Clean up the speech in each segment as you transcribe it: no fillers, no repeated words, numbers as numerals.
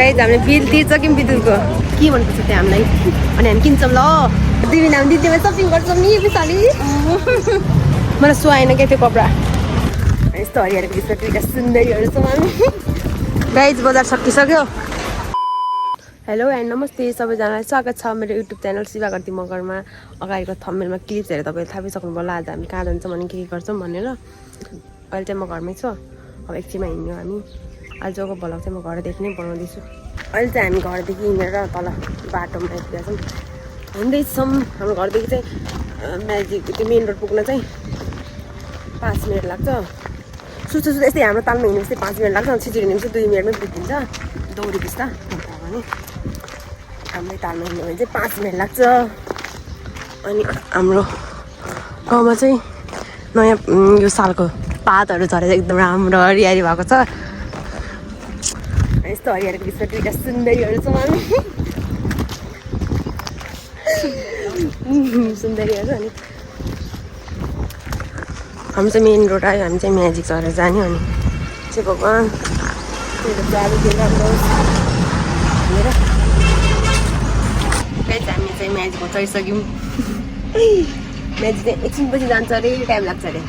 Guys हामीले bill तिर्छौँ विद्युतको के मनपर्छ त्यहाँ हामीलाई अनि हामी किन्छौँ ल दिदी हामी दिदीमा सपिङ गर्छौँ नि पछाडि मलाई सुहाएन क्या त्यो कपडा यस्तो हरिहरको बिचमा दुईवटा सुन्दरीहरू छौँ हामी गाइज बजार सकिसक्यो हेलो एन्ड नमस्ते सबैजनालाई स्वागत छ मेरो युट्युब च्यानल शिवागर्ती मगरमा अगाडिको थम्बनेलमा क्लिप्स हेरेर तपाईँले थाहा पाइसक्नु होला आज हामी कहाँ जान्छौँ अनि के गर्छौँ भनेर अहिले चाहिँ म घरमै छु अब एकछिनमा हिँड्यौँ हामी आजको भ्लग चाहिँ म घरदेखि नै बनाउँदैछु अहिले चाहिँ हामी घरदेखि हिँडेर तल बाटोमा आइपुगेका छौँ हिँड्दैछौँ हाम्रो घरदेखि चाहिँ म्याजिक त्यो मेन रोड पुग्न चाहिँ 5 मिनट लाग्छ सुत्छु यस्तै हाम्रो तालमा हिँड्नु चाहिँ 5 मिनट लाग्छ अनि छिटो हिँड्नु चाहिँ 2 मिनटमै पुगिन्छ दौडी बिस्ता भने हाम्रो तालमा हिँड्नु भने चाहिँ 5 मिनट लाग्छ अनि हाम्रो गाउँमा चाहिँ नयाँ यो सालको पातहरू झरेर एकदम राम्रो हरियाली भएको छ यस्तो हरियालीको बिचमा दुईवटा सुन्दरीहरू छौँ हामी सुन्दरीहरू अनि हामी चाहिँ मेन रोड आयो हामी चाहिँ म्याजिक झरेर जाने अनि चाहिँ भगवान् भनेर हामी चाहिँ म्याजिकमा चढिसक्यौँ म्याजिक चाहिँ एकछिनपछि जान्छ अरे टाइम लाग्छ अरे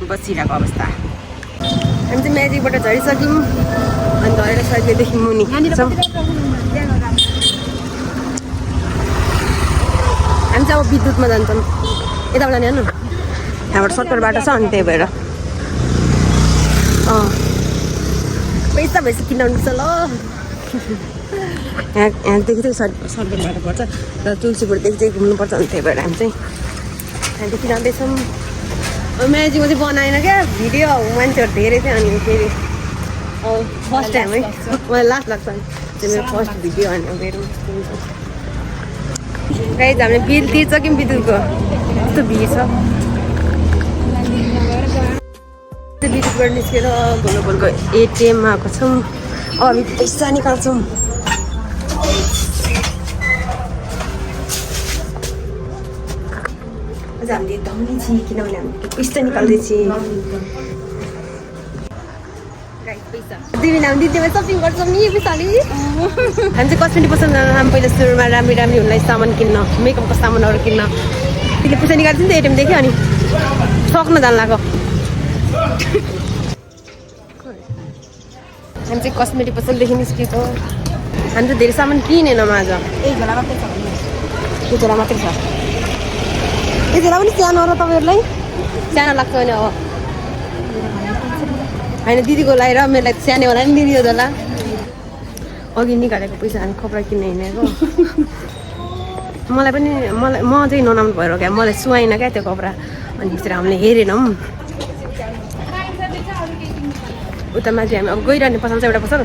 बसिरहेको अवस्था हामी चाहिँ म्याजिकबाट झरिसक्यौँ अनि झरेर सकेदेखि मुनि हामी चाहिँ अब विद्युतमा जान्छौँ यताबाट जाने हेर्नु यहाँबाट सर्टकट बाटो छ अनि त्यही भएर पैसा भएपछि किन्न आउनुपर्छ ल यहाँदेखि चाहिँ सर्टकट बाटो पर्छ र तुलसीपुरदेखि चाहिँ घुम्नुपर्छ अनि त्यही भएर हामी चाहिँ यहाँदेखि जाँदैछौँ म्याजिकमा चाहिँ बनाएन क्या भिडियो मान्छेहरू धेरै थियो अनि फेरि फर्स्ट टाइम है मलाई लास्ट लाग्छ त्यो मेरो फर्स्ट भिडियो अनि मेरो गाइज हामीले बिल तिर्छौँ विद्युतको यस्तो भिड छ विद्युतबाट निस्केर भोलको एटिएममा आएको छौँ अब हामी पैसा निकाल्छौँ हामीले धनी छि किनभने हामी पैसा निकाल्दैछि दिदीले हामी दिदीमा सपिङ गर्छौँ नि पछाडि हामी चाहिँ कस्मेटिक पसल जान हामी पहिला सुरुमा राम्री हुनलाई सामान किन्न मेकअपको सामानहरू किन्न त्यसले पैसा निकाल्छ नि त एटिएमदेखि अनि सक्न जान लाग्यो हामी चाहिँ कस्मेटिक पसलदेखि निस्केको हामी चाहिँ धेरै सामान किनेनौँ आज एक झोला मात्रै छ यो झोला मात्रै छ यो झोला पनि सानो र तपाईँहरूलाई सानो लाग्छ भने अब होइन दिदीको लागि र मेरो लागि सानो होला नि दिदी होला अघि निकालेको पैसा हामी कपडा किन्न हिँडेको मलाई पनि म चाहिँ नराम्रो भएर क्या मलाई सुहाएन क्या त्यो कपडा अनि त्यसरी हामीले हेरेनौँ उता माथि हामी अब गइरहने पसल छ एउटा पसल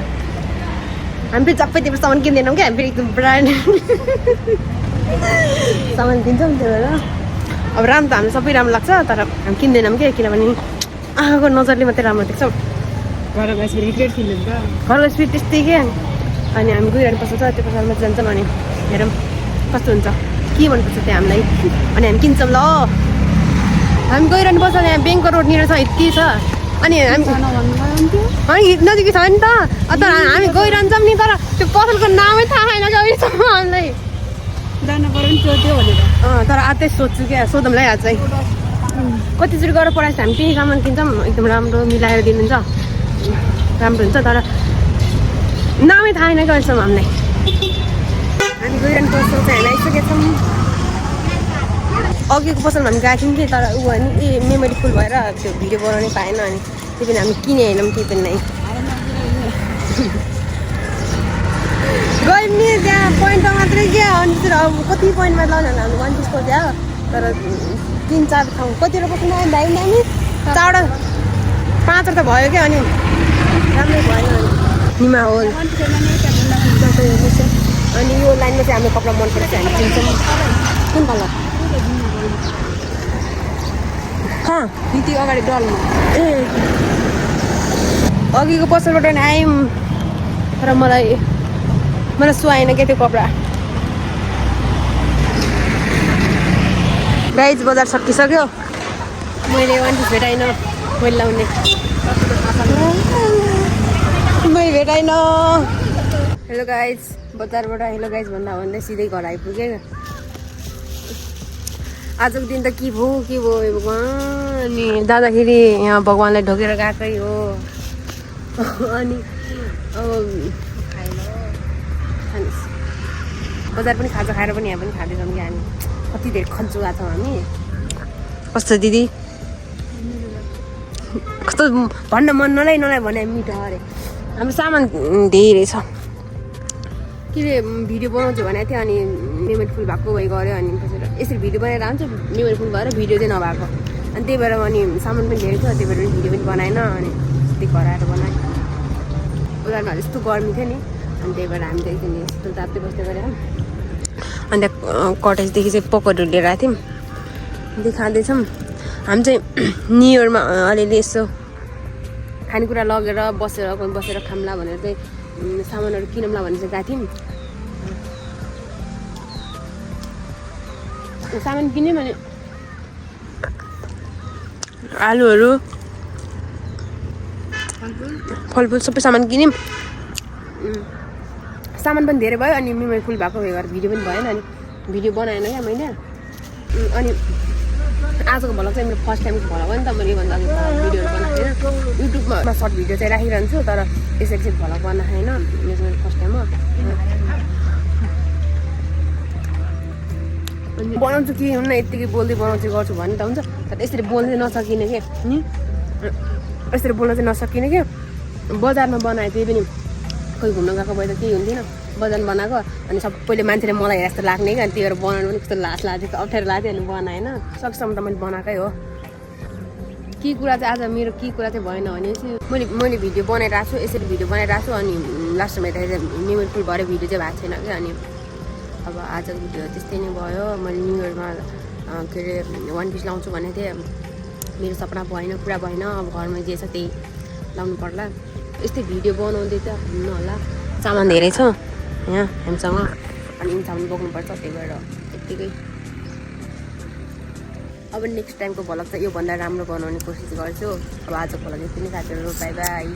हामी फेरि सबै त्यो सामान किन्दैनौँ क्या हामी फेरि एकदम ब्रान्ड सामान किन्छौँ त्यही भएर अब राम्रो त हामी सबै राम्रो लाग्छ तर हामी किन्दैनौँ क्या किनभने आँखाको नजरले मात्रै राम्रो देख्छौँ घरको स्पिड त्यस्तै क्या अनि हामी गइरहने पसल छ त्यो पसलमा जान्छौँ अनि हेरौँ कस्तो हुन्छ के मनपर्छ त्यहाँ हामीलाई अनि हामी किन्छौँ ल हामी गइरहने पसल यहाँ ब्याङ्कको रोडनिर छ यति छ अनि हामी नजिकै छ नि त तर हामी गइरहन्छौँ नि तर त्यो पसलको नामै थाहा छैन क्या अहिलेसम्म हामीलाई जानु पऱ्यो नि सोध्यो भनेर तर आजै सोध्छु क्या सोधौँलाई आज चाहिँ कतिचोटि गरेर पढाएछ हामी त्यही सामान किन्छौँ एकदम राम्रो मिलाएर दिनुहुन्छ राम्रो हुन्छ तर नामै थाहा छैन क्या अहिलेसम्म हामीलाई हामी गइरहने पसल चाहिँ हामी आइसकेका छौँ अघिको पसलमा हामी गएको थियौँ कि तर ऊ भने मेमोरी फुल भएर त्यो भिडियो बनाउनै पाएन अनि त्यही पनि हामी किने हेर्यौँ केही पनि नै गयौँ नि त्यहाँ पोइन्टमा मात्रै क्या अनि अब कति पोइन्टमा लाउनु हामी 1 पिसको थियो तर 3-4 ठाउँ कतिवटा पसलमा दामी दामी 4वटा 5वटा त भयो क्या अनि राम्रै भएन निमा होल अनि यो लाइनमा चाहिँ हाम्रो कपडा मन परेको हामी किन्छौँ कुन कलर नीति अगाडि डल्नु ए अघिको पसलबाट नि आयौँ तर मलाई सुहाएन क्या त्यो कपडा गाइज बजार सकिसक्यो मैले 1 पिस भेटाइन मैले लाउने मै भेटाइन। हेलो गाइज, बजारबाट हेलो गाइज भन्दा सिधै घर आइपुगेँ। आजको दिन त के भयो भगवान्। अनि जाँदाखेरि यहाँ भगवान्लाई ढोकेर गएकै हो। अनि अब बजार पनि खाजा खाएर पनि यहाँ पनि खाँदैछौँ कि हामी। कति धेरै खन्चु गएको छौँ हामी। कस्तो दिदी कस्तो भन्न मन नलाई भने मिठो अरे। हाम्रो सामान धेरै छ। के अरे भिडियो बनाउँछु भनेको थियो अनि मेमोरी फुल भएको भइ गऱ्यो। अनि पछि यसरी भिडियो बनाएर आउँछु मेमोरी फुल भएर भिडियो चाहिँ नभएको। अनि त्यही भएर अनि सामान पनि धेरै थियो, त्यही भएर भिडियो पनि बनाएन। अनि त्यति कराएर बनाएँ। बजारमा यस्तो गर्मी थियो नि, अनि त्यही भएर हामी त एकदिन यस्तो ताप्दै बस्दै गऱ्यौँ। अन्त कटेजदेखि चाहिँ पकौडीहरू लिएर आएको थियौँ, त्यो खाँदैछौँ। हामी चाहिँ न्यु इयरमा अलिअलि यसो खानेकुरा लगेर बसेर खाम्ला भनेर चाहिँ सामानहरू किनौँला भनेर चाहिँ गएको थियौँ। सामान किन्यो भने आलुहरू फलफुल सबै सामान किन्यौँ। सामान पनि धेरै भयो अनि मेमोरी फुल भएको भएर भिडियो पनि भएन। अनि भिडियो बनाएन क्या मैले। अनि आजको भ्लग चाहिँ मेरो फर्स्ट टाइमको भ्लग हो नि त। मैले योभन्दा अघि भिडियोहरू बनाएको थिएन। युट्युबमा सर्ट भिडियो चाहिँ राखिरहन्छु, तर यसरी चाहिँ भ्लग बनाएको छैन। यो चाहिँ मेरो फर्स्ट टाइम हो। अनि बनाउँछु कि हुन्न यत्तिकै बोल्दै बनाउँछु गर्छु भन्ने त हुन्छ, तर यसरी बोल्दै नसकिने के यसरी बोल्न चाहिँ नसकिने के। बजारमा बनाएँ त्यही पनि कोही घुम्न गएको भए त केही हुन्थेन। बजारमा बनाएको अनि सबैले मान्छेले मलाई हेरे जस्तो लाग्ने क्या। त्यही भएर बनाउनु पनि कस्तो लाज लाग्थ्यो, अप्ठ्यारो लाग्थ्यो अनि बनाएन। सक्सम्म त मैले बनाएकै हो। के कुरा चाहिँ आज मेरो के कुरा चाहिँ भएन भने चाहिँ मैले भिडियो बनाइरहेको छु, यसरी भिडियो बनाइरहेको छु। अनि लास्टमा हेर्दाखेरि मेमोरी फुल भएर भिडियो चाहिँ भएको छैन क्या। अनि अब आजको भिडियो त्यस्तै नै भयो। मैले न्यु इयरमा के अरे वान पिस लाउँछु भनेको थिएँ, मेरो सपना भएन, पुरा भएन। अब घरमा जे छ त्यही लाउनु पर्ला। यस्तै भिडियो बनाउँदै त हुन्न होला। सामान धेरै छ यहाँ हामीसँग, अनि सामान बोक्नुपर्छ, त्यही भएर यत्तिकै। अब नेक्स्ट टाइमको भ्लग चाहिँ योभन्दा राम्रो बनाउने कोसिस गर्छु। अब आजको भ्लग यति नै साथीहरू, बाई बाई।